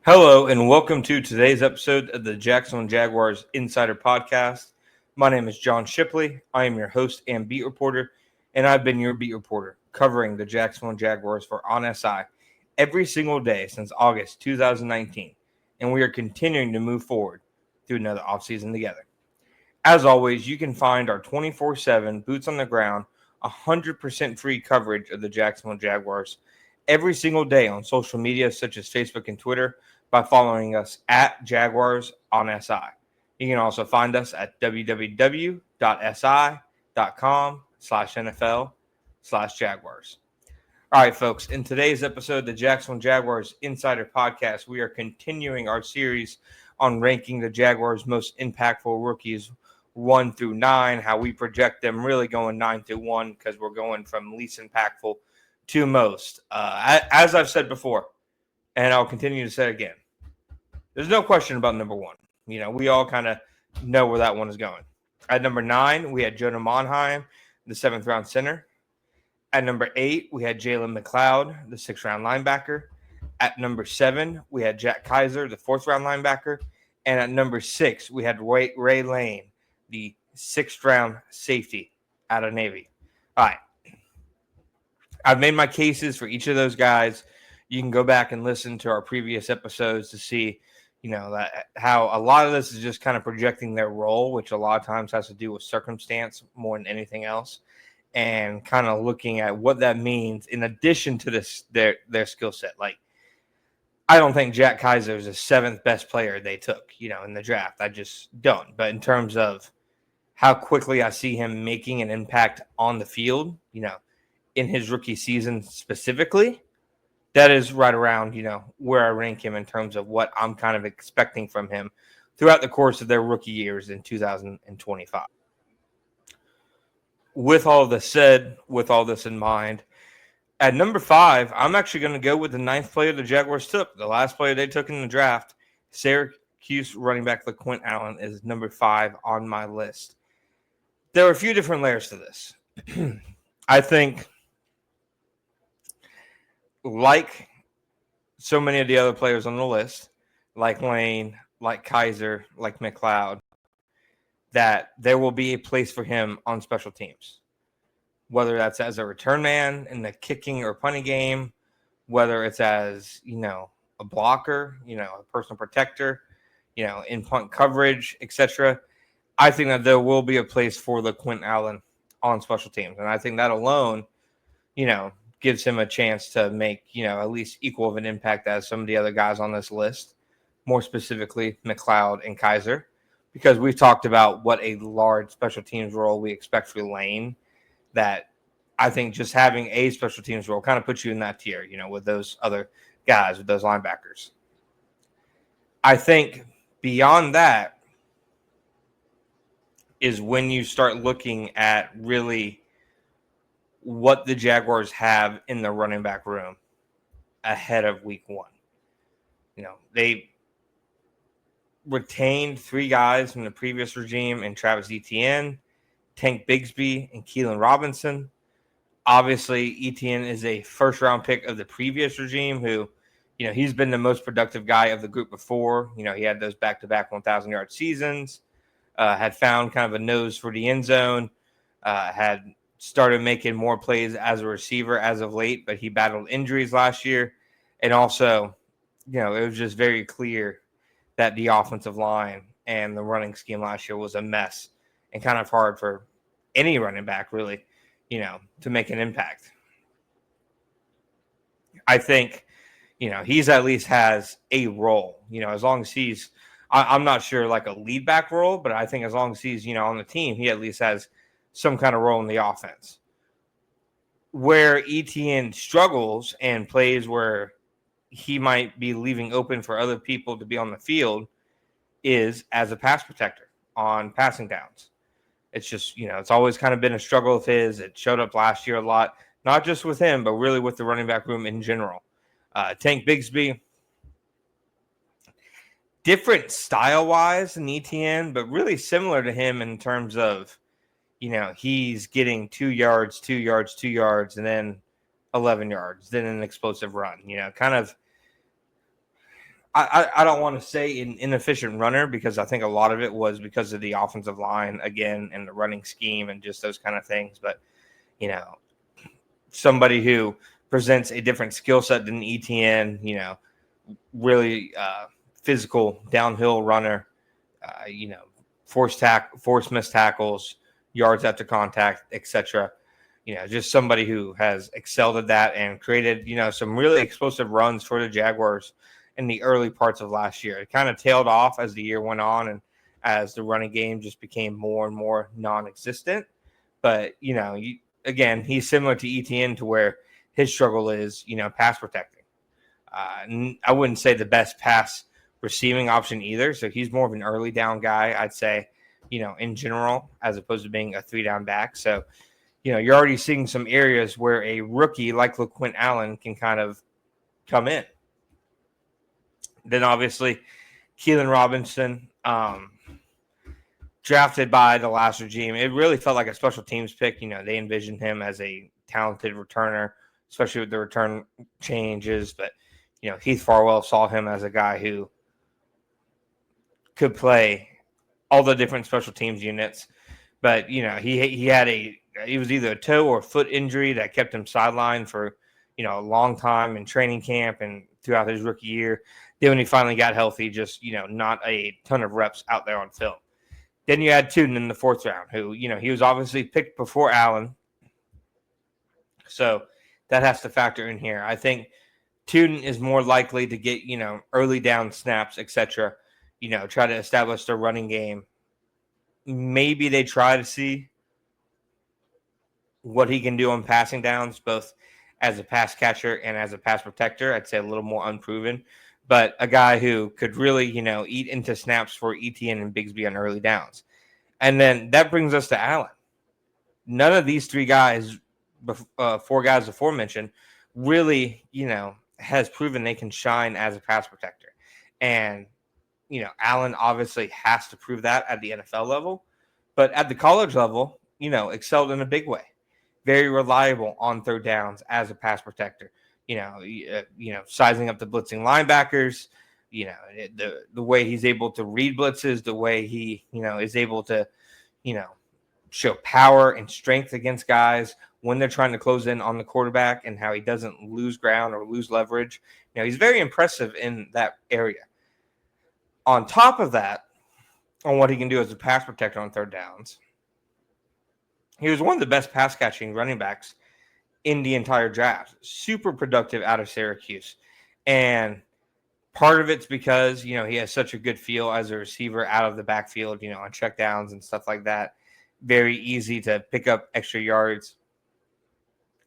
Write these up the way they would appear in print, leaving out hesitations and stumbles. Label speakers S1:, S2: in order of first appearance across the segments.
S1: Hello, and welcome to today's episode of the Jacksonville Jaguars Insider Podcast. My name is John Shipley. I am your host and beat reporter, and I've been your beat reporter covering the Jacksonville Jaguars for On SI every single day since August 2019, and we are continuing to move forward through another offseason together. As always, you can find our 24/7 boots on the ground, 100% free coverage of the Jacksonville Jaguars every single day on social media such as Facebook and Twitter by following us at Jaguars on SI. You can also find us at www.si.com/NFL/Jaguars. All right, folks, in today's episode of the Jacksonville Jaguars Insider Podcast, we are continuing our series on ranking the Jaguars' most impactful rookies 1 through 9, how we project them really going 9 through 1 because we're going from least impactful to most. As I've said before, and I'll continue to say again, there's no question about number 1. You know, we all kind of know where that one is going. At number 9, we had Jonah Monheim, the 7th-round center. At number 8, we had Jalen McLeod, the 6th-round linebacker. At number 7, we had Jack Kaiser, the 4th-round linebacker. And at number 6, we had Ray Lane, the 6th-round safety out of Navy. All right. I've made my cases for each of those guys. You can go back and listen to our previous episodes to see, that how a lot of this is just kind of projecting their role, which a lot of times has to do with circumstance more than anything else, and kind of looking at what that means in addition to this their skill set. Like, I don't think Jack Kaiser is the 7th best player they took, in the draft. I just don't. But in terms of how quickly I see him making an impact on the field, in his rookie season specifically, that is right around, where I rank him in terms of what I'm kind of expecting from him throughout the course of their rookie years in 2025. With all this said, with all this in mind, at number 5, I'm actually going to go with the 9th player the Jaguars took, the last player they took in the draft. Syracuse running back LaQuint Allen is number 5 on my list. There are a few different layers to this. I think, like so many of the other players on the list, like Lane, like Kaiser, like McLeod, that there will be a place for him on special teams, whether that's as a return man in the kicking or punting game, whether it's as, a blocker, a personal protector, in punt coverage, etc. I think that there will be a place for LaQuint Allen on special teams. And I think that alone, gives him a chance to make, at least equal of an impact as some of the other guys on this list, more specifically McLeod and Kaiser, because we've talked about what a large special teams role we expect for Lane, that I think just having a special teams role kind of puts you in that tier, with those other guys, with those linebackers. I think beyond that is when you start looking at really what the Jaguars have in the running back room ahead of week 1. They retained 3 guys from the previous regime in Travis Etienne, Tank Bigsby, and Keelan Robinson. Obviously, Etienne is a first-round pick of the previous regime who, he's been the most productive guy of the group before. He had those back-to-back 1,000-yard seasons, had found kind of a nose for the end zone, had started making more plays as a receiver as of late, but he battled injuries last year. And also, it was just very clear that the offensive line and the running scheme last year was a mess and kind of hard for any running back, really, to make an impact. I think, he's at least has a role, as long as he's, I'm not sure like a lead back role, but I think as long as he's, on the team, he at least has some kind of role in the offense. Where Etienne struggles and plays where he might be leaving open for other people to be on the field is as a pass protector on passing downs. It's just, it's always kind of been a struggle of his. It showed up last year a lot, not just with him, but really with the running back room in general. Tank Bigsby, different style-wise than Etienne, but really similar to him in terms of, he's getting 2 yards, 2 yards, 2 yards, and then 11 yards, then an explosive run. Kind of I don't want to say an inefficient runner because I think a lot of it was because of the offensive line again and the running scheme and just those kind of things. But, somebody who presents a different skill set than ETN, really physical downhill runner, force missed tackles, yards after contact, etc. Just somebody who has excelled at that and created, some really explosive runs for the Jaguars in the early parts of last year. It kind of tailed off as the year went on and as the running game just became more and more non-existent. But, again, he's similar to ETN to where his struggle is, pass protecting. I wouldn't say the best pass receiving option either. So he's more of an early down guy, I'd say, in general, as opposed to being a 3-down back. So, you're already seeing some areas where a rookie like LaQuint Allen can kind of come in. Then obviously, Keelan Robinson, drafted by the last regime. It really felt like a special teams pick. They envisioned him as a talented returner, especially with the return changes. But, Heath Farwell saw him as a guy who could play all the different special teams units. But, he was either a toe or foot injury that kept him sidelined for, a long time in training camp and throughout his rookie year. Then when he finally got healthy, just, not a ton of reps out there on film. Then you had Tuden in the 4th round, who, he was obviously picked before Allen. So that has to factor in here. I think Tuden is more likely to get, early down snaps, etc., try to establish their running game. Maybe they try to see what he can do on passing downs, both as a pass catcher and as a pass protector. I'd say a little more unproven, but a guy who could really, eat into snaps for ETN and Bigsby on early downs. And then that brings us to Allen. None of these 4 guys aforementioned really, has proven they can shine as a pass protector. And, Allen obviously has to prove that at the NFL level, but at the college level, excelled in a big way. Very reliable on 3rd downs as a pass protector. Sizing up the blitzing linebackers. The way he's able to read blitzes, the way he is able to show power and strength against guys when they're trying to close in on the quarterback, and how he doesn't lose ground or lose leverage. He's very impressive in that area. On top of that, on what he can do as a pass protector on 3rd downs, he was one of the best pass catching running backs in the entire draft. Super productive out of Syracuse. And part of it's because, he has such a good feel as a receiver out of the backfield, on checkdowns and stuff like that. Very easy to pick up extra yards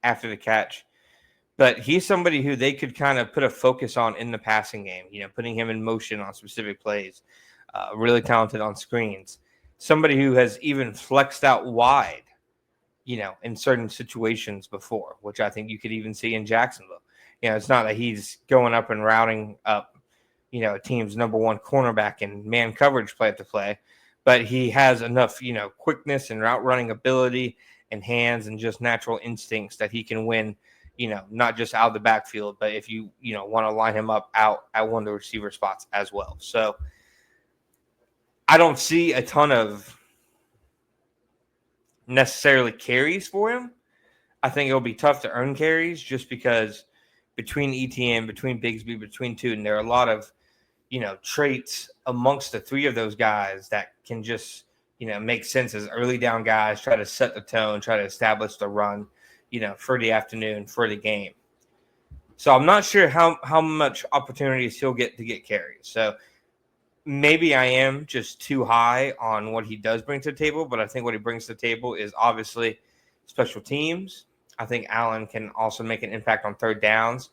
S1: after the catch. But he's somebody who they could kind of put a focus on in the passing game, putting him in motion on specific plays. Really talented on screens. Somebody who has even flexed out wide, in certain situations before, which I think you could even see in Jacksonville. It's not that he's going up and routing up, a team's number 1 cornerback in man coverage play to play, but he has enough, quickness and route running ability and hands and just natural instincts that he can win, not just out of the backfield, but if you, want to line him up out at one of the receiver spots as well. So I don't see a ton of necessarily carries for him. I think it'll be tough to earn carries just because between ETN, between Bigsby, between Tuden, there are a lot of, traits amongst the 3 of those guys that can just, make sense as early down guys, try to set the tone, try to establish the run, for the afternoon, for the game. So I'm not sure how much opportunities he'll get to get carries. So maybe I am just too high on what he does bring to the table, but I think what he brings to the table is obviously special teams. I think Allen can also make an impact on 3rd downs,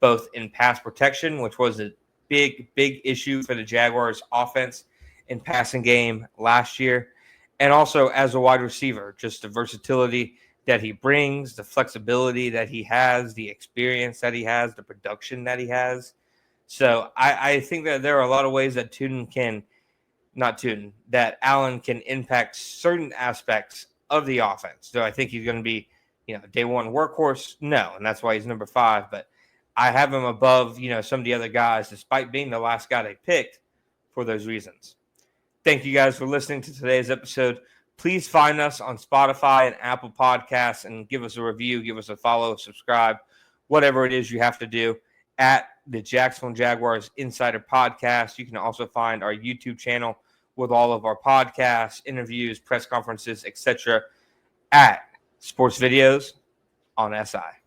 S1: both in pass protection, which was a big issue for the Jaguars offense in passing game last year, and also as a wide receiver, just the versatility that he brings, the flexibility that he has, the experience that he has, the production that he has. So I think that there are a lot of ways that that Allen can impact certain aspects of the offense. So I think he's going to be, day 1 workhorse? No, and that's why he's number 5. But I have him above, some of the other guys, despite being the last guy they picked for those reasons. Thank you guys for listening to today's episode. Please find us on Spotify and Apple Podcasts and give us a review, give us a follow, subscribe, whatever it is you have to do at the Jacksonville Jaguars Insider Podcast. You can also find our YouTube channel with all of our podcasts, interviews, press conferences, etc. at Sports Videos on SI.